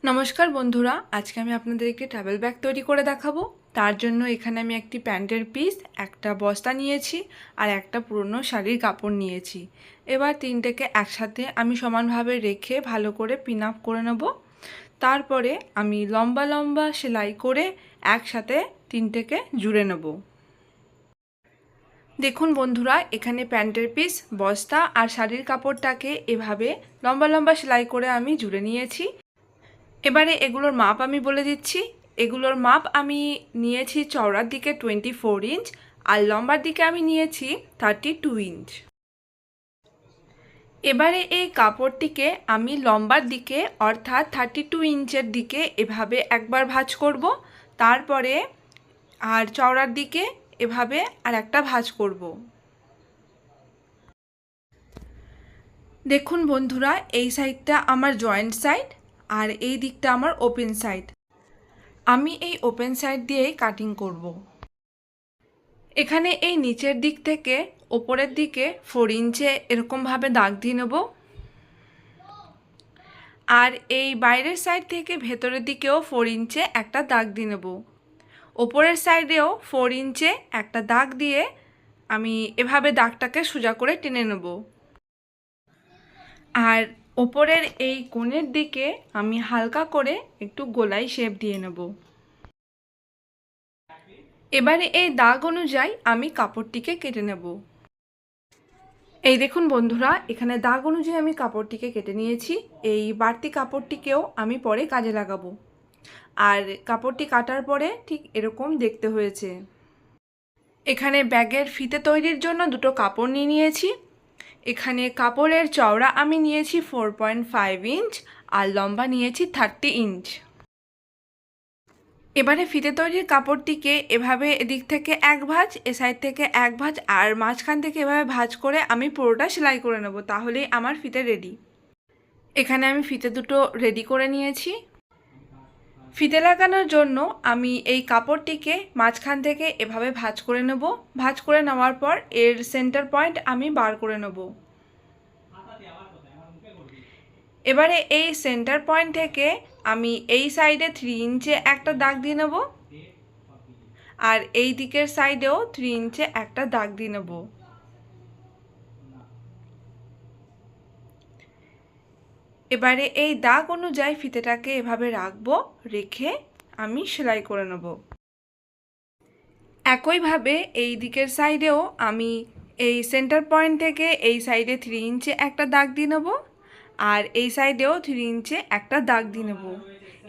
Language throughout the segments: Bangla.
নমস্কার বন্ধুরা, আজকে আমি আপনাদেরকে ট্রাভেল ব্যাগ তৈরি করে দেখাবো। তার জন্য এখানে আমি একটি প্যান্টের পিস, একটা বস্তা নিয়েছি আর একটা পুরনো শাড়ির কাপড় নিয়েছি। এবার তিনটেকে একসাথে আমি সমানভাবে রেখে ভালো করে পিন আপ করে নেব। তারপরে আমি লম্বা লম্বা সেলাই করে একসাথে তিনটেকে জুড়ে নেব। দেখুন বন্ধুরা, এখানে প্যান্টের পিস, বস্তা আর শাড়ির কাপড়টাকে এভাবে লম্বা লম্বা সেলাই করে আমি জুড়ে নিয়েছি। এবারে এগুলোর মাপ আমি বলে দিচ্ছি। এগুলোর মাপ আমি নিয়েছি চওড়ার দিকে 24 ইঞ্চ আর লম্বার দিকে আমি নিয়েছি 32 ইঞ্চ। এবারে এই কাপড়টিকে আমি লম্বার দিকে অর্থাৎ 32 ইঞ্চের দিকে এভাবে একবার ভাঁজ করব, তারপরে আর চওড়ার দিকে এভাবে আর একটা ভাঁজ করব। দেখুন বন্ধুরা, এই সাইডটা আমার জয়েন্ট সাইড আর এই দিকটা আমার ওপেন সাইড। আমি এই ওপেন সাইড দিয়েই কাটিং করব। এখানে এই নিচের দিক থেকে ওপরের দিকে 4 ইঞ্চে এরকমভাবে দাগ দিয়ে নেব, আর এই বাইরের সাইড থেকে ভেতরের দিকেও 4 ইঞ্চে একটা দাগ দিয়ে নেব। ওপরের সাইডেও 4 ইঞ্চে একটা দাগ দিয়ে আমি এভাবে দাগটাকে সোজা করে টেনে নেব। আর ওপরের এই কোণের দিকে আমি হালকা করে একটু গোলাই শেপ দিয়ে নেব। এবারে এই দাগ অনুযায়ী আমি কাপড়টিকে কেটে নেব। এই দেখুন বন্ধুরা, এখানে দাগ অনুযায়ী আমি কাপড়টিকে কেটে নিয়েছি। এই বাড়তি কাপড়টিকেও আমি পরে কাজে লাগাবো। আর কাপড়টি কাটার পরে ঠিক এরকম দেখতে হয়েছে। এখানে ব্যাগের ফিতে তৈরির জন্য দুটো কাপড় নিয়ে নিয়েছি। এখানে কাপড়ের চওড়া আমি নিয়েছি 4.5 ইঞ্চ আর লম্বা নিয়েছি 30 ইঞ্চ। এবারে ফিতে তৈরির কাপড়টিকে এভাবে এদিক থেকে এক ভাঁজ, এ সাইড থেকে এক ভাঁজ আর মাঝখান থেকে এভাবে ভাঁজ করে আমি পুরোটা সেলাই করে নেব, তাহলেই আমার ফিতে রেডি। এখানে আমি ফিতে দুটো রেডি করে নিয়েছি। ফিতে লাগানোর জন্য আমি এই কাপড়টিকে মাঝখান থেকে এভাবে ভাঁজ করে নেব। ভাঁজ করে নেওয়ার পর এর সেন্টার পয়েন্ট আমি বার করে নেব। এবারে এই সেন্টার পয়েন্ট থেকে আমি এই সাইডে 3 ইঞ্চে একটা দাগ দিয়ে নেব আর এই দিকের সাইডেও 3 ইঞ্চে একটা দাগ দিয়ে নেব। এবারে এই দাগ অনুযায়ী ফিতেটাকে এভাবে রাখবো, রেখে আমি সেলাই করে নেব। একইভাবে এই দিকের সাইডেও আমি এই সেন্টার পয়েন্ট থেকে এই সাইডে 3 ইঞ্চে একটা দাগ দিয়ে নেব আর এই সাইডেও 3 ইঞ্চে একটা দাগ দিয়ে নেব।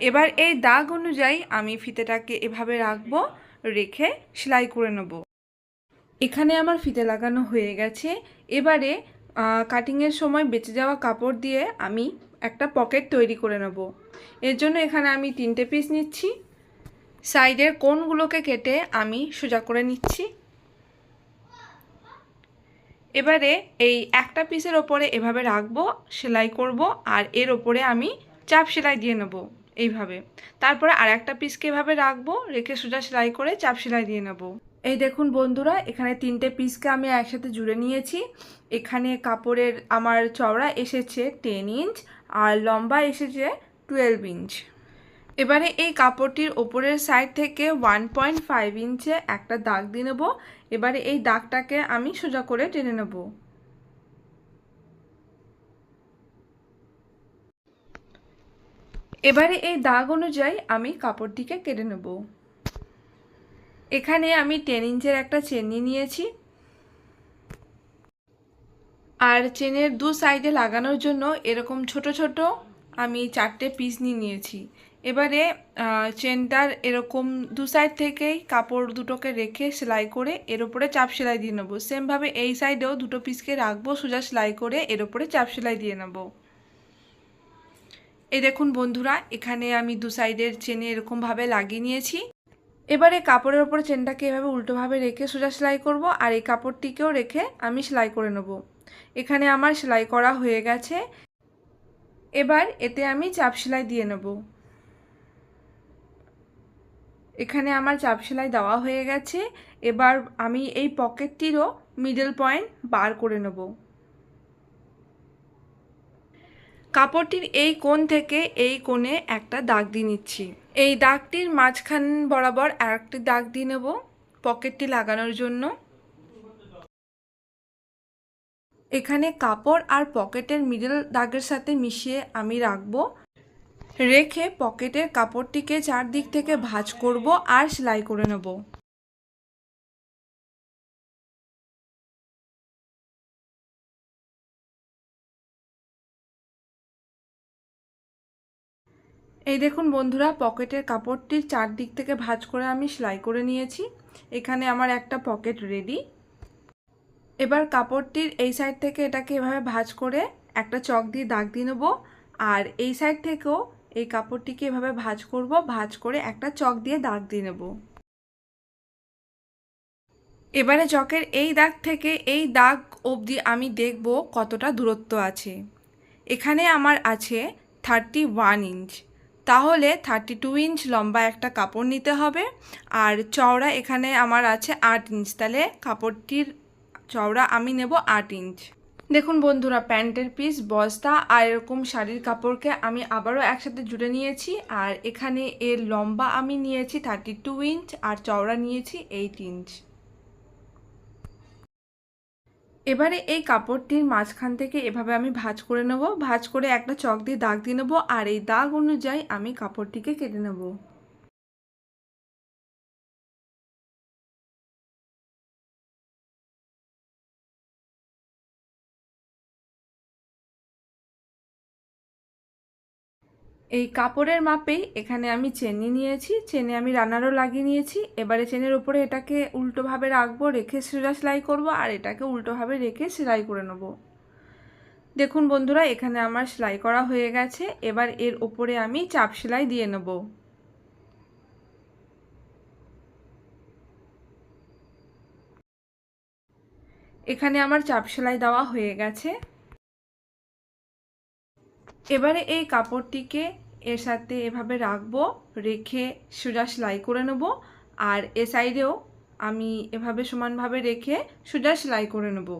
এবার এই দাগ অনুযায়ী আমি ফিতেটাকে এভাবে রাখবো, রেখে সেলাই করে নেব। এখানে আমার ফিতে লাগানো হয়ে গেছে। এবারে কাটিংয়ের সময় বেঁচে যাওয়া কাপড় দিয়ে আমি একটা পকেট তৈরি করে নেব। এর জন্য এখানে আমি 3টে পিস নিচ্ছি। সাইডের কোণগুলোকে কেটে আমি সোজা করে নিচ্ছি। এবারে এই একটা পিসের ওপরে এভাবে রাখবো, সেলাই করব আর এর ওপরে আমি চাপ সেলাই দিয়ে নেব এইভাবে। তারপরে আর একটা পিসকে এভাবে রাখবো, রেখে সোজা সেলাই করে চাপ সেলাই দিয়ে নেব। এই দেখুন বন্ধুরা, এখানে 3টে পিসকে আমি একসাথে জুড়ে নিয়েছি। এখানে কাপড়ের আমার চওড়া এসেছে 10 ইঞ্চ আর লম্বা এসেছে 12 ইঞ্চ। এবারে এই কাপড়টির ওপরের সাইড থেকে 1.5 ইঞ্চে একটা দাগ দিয়ে নেব। এবারে এই দাগটাকে আমি সোজা করে টেনে নেব। এবারে এই দাগ অনুযায়ী আমি কাপড়টিকে কেটে নেব। এখানে আমি 10 ইঞ্চের একটা চেন নিয়েছি আর চেনের দু সাইডে লাগানোর জন্য এরকম ছোট ছোট আমি 4টে পিস নিয়েছি। এবারে চেনটার এরকম দু সাইড থেকেই কাপড় দুটোকে রেখে সেলাই করে এর উপরে চাপ সেলাই দিয়ে নেব। সেমভাবে এই সাইডেও দুটো পিসকে রাখবো, সোজা সেলাই করে এর উপরে চাপ সেলাই দিয়ে নেব। এই দেখুন বন্ধুরা, এখানে আমি দু সাইডের চেনে এরকমভাবে লাগিয়ে নিয়েছি। এবারে কাপড়ের ওপরে চেনটাকে এভাবে উল্টোভাবে রেখে সোজা সেলাই করব আর এই কাপড়টিকেও রেখে আমি সেলাই করে নেব। এখানে আমার সেলাই করা হয়ে গেছে। এবার এতে আমি চাপ সেলাই দিয়ে নেব। এখানে আমার চাপ সেলাই দেওয়া হয়ে গেছে। এবার আমি এই পকেটটিরও মিডল পয়েন্ট বার করে নেব। কাপড়টির এই কোণ থেকে এই কোণে একটা দাগ দিয়ে নিচ্ছি। এই দাগটির মাঝখান বরাবর আরেকটি দাগ দিয়ে নেব পকেটটি লাগানোর জন্য। এখানে কাপড় আর পকেটের মিডল দাগের সাথে মিশিয়ে আমি রাখবো। রেখে পকেটের কাপড়টিকে চারদিক থেকে ভাঁজ করব আর সেলাই করে নেব। এই দেখুন বন্ধুরা, পকেটের কাপড়টির চারদিক থেকে ভাঁজ করে আমি সেলাই করে নিয়েছি। এখানে আমার একটা পকেট রেডি। এবার কাপড়টির এই সাইড থেকে এটাকে এভাবে ভাঁজ করে একটা চক দিয়ে দাগ দিয়ে নেব, আর এই সাইড থেকেও এই কাপড়টিকে এভাবে ভাঁজ করব, ভাঁজ করে একটা চক দিয়ে দাগ দিয়ে নেব। এবারে চকের এই দাগ থেকে এই দাগ অবধি আমি দেখব কতটা দূরত্ব আছে। এখানে আমার আছে 31 ইঞ্চ, তাহলে 32 ইঞ্চ লম্বা একটা কাপড় নিতে হবে। আর চওড়া এখানে আমার আছে 8 ইঞ্চ, তাহলে কাপড়টির চওড়া আমি নেব 8 ইঞ্চ। দেখুন বন্ধুরা, প্যান্টের পিস, বস্তা আর এরকম শাড়ির কাপড়কে আমি আবারও একসাথে জুড়ে নিয়েছি। আর এখানে এর লম্বা আমি নিয়েছি 32 ইঞ্চ আর চওড়া নিয়েছি 8 ইঞ্চ। এবারে এই কাপড়টির মাঝখান থেকে এভাবে আমি ভাঁজ করে নেব, ভাঁজ করে একটা চক দিয়ে দাগ দিয়ে নেব, আর এই দাগ অনুযায়ী আমি কাপড়টিকে কেটে নেব। এই কাপড়ের মাপেই এখানে আমি চেন নিয়েছি, চেনে আমি রানারও লাগিয়ে নিয়েছি। এবারে চেনের উপরে এটাকে উল্টোভাবে রাখবো, রেখে সোজা সেলাই করব, আর এটাকে উল্টোভাবে রেখে সেলাই করে নেব। দেখুন বন্ধুরা, এখানে আমার সেলাই করা হয়ে গেছে। এবার এর উপরে আমি চাপ সেলাই দিয়ে নেব। এখানে আমার চাপ সেলাই দেওয়া হয়ে গেছে। এবারে এই কাপড়টিকে এর সাথে এভাবে রাখবো, রেখে সোজা সেলাই করে নেব। আর এ সাইডেও আমি এভাবে সমানভাবে রেখে সোজা সেলাই করে নেব।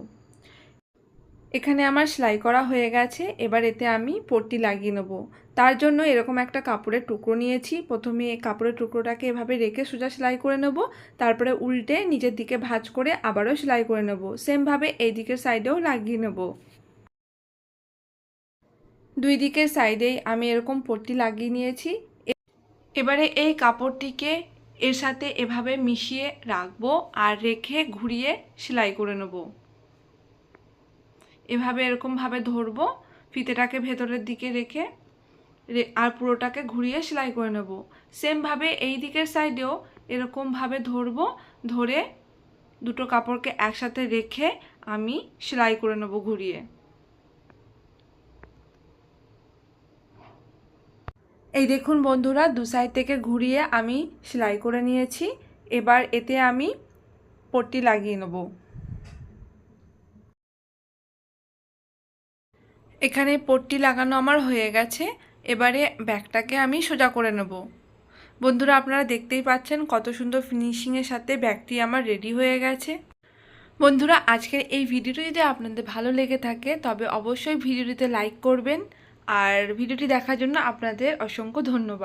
এখানে আমার সেলাই করা হয়ে গেছে। এবার এতে আমি পট্টি লাগিয়ে নেব। তার জন্য এরকম একটা কাপড়ের টুকরো নিয়েছি। প্রথমে এই কাপড়ের টুকরোটাকে এভাবে রেখে সোজা সেলাই করে নেব, তারপরে উল্টে নিচের দিকে ভাঁজ করে আবারও সেলাই করে নেব। সেমভাবে এই দিকের সাইডেও লাগিয়ে নেব। দুই দিকের সাইডেই আমি এরকম পট্টি লাগিয়ে নিয়েছি। এবারে এই কাপড়টিকে এর সাথে এভাবে মিশিয়ে রাখবো আর রেখে ঘুরিয়ে সেলাই করে নেব। এভাবে এরকমভাবে ধরবো, ফিতেটাকে ভেতরের দিকে রেখে আর পুরোটাকে ঘুরিয়ে সেলাই করে নেব। সেমভাবে এই দিকের সাইডেও এরকমভাবে ধরবো, ধরে দুটো কাপড়কে একসাথে রেখে আমি সেলাই করে নেব ঘুরিয়ে। এই দেখুন বন্ধুরা, দু সাইড থেকে ঘুরিয়ে আমি সেলাই করে নিয়েছি। এবার এতে আমি পট্টি লাগিয়ে নেব। এখানে পট্টি লাগানো আমার হয়ে গেছে। এবারে ব্যাগটাকে আমি সোজা করে নেব। বন্ধুরা, আপনারা দেখতেই পাচ্ছেন কত সুন্দর ফিনিশিংয়ের সাথে ব্যাগটি আমার রেডি হয়ে গেছে। বন্ধুরা, আজকের এই ভিডিওটি যদি আপনাদের ভালো লেগে থাকে তবে অবশ্যই ভিডিওটিতে লাইক করবেন, আর ভিডিওটি দেখার জন্য আপনাদের অসংখ্য ধন্যবাদ।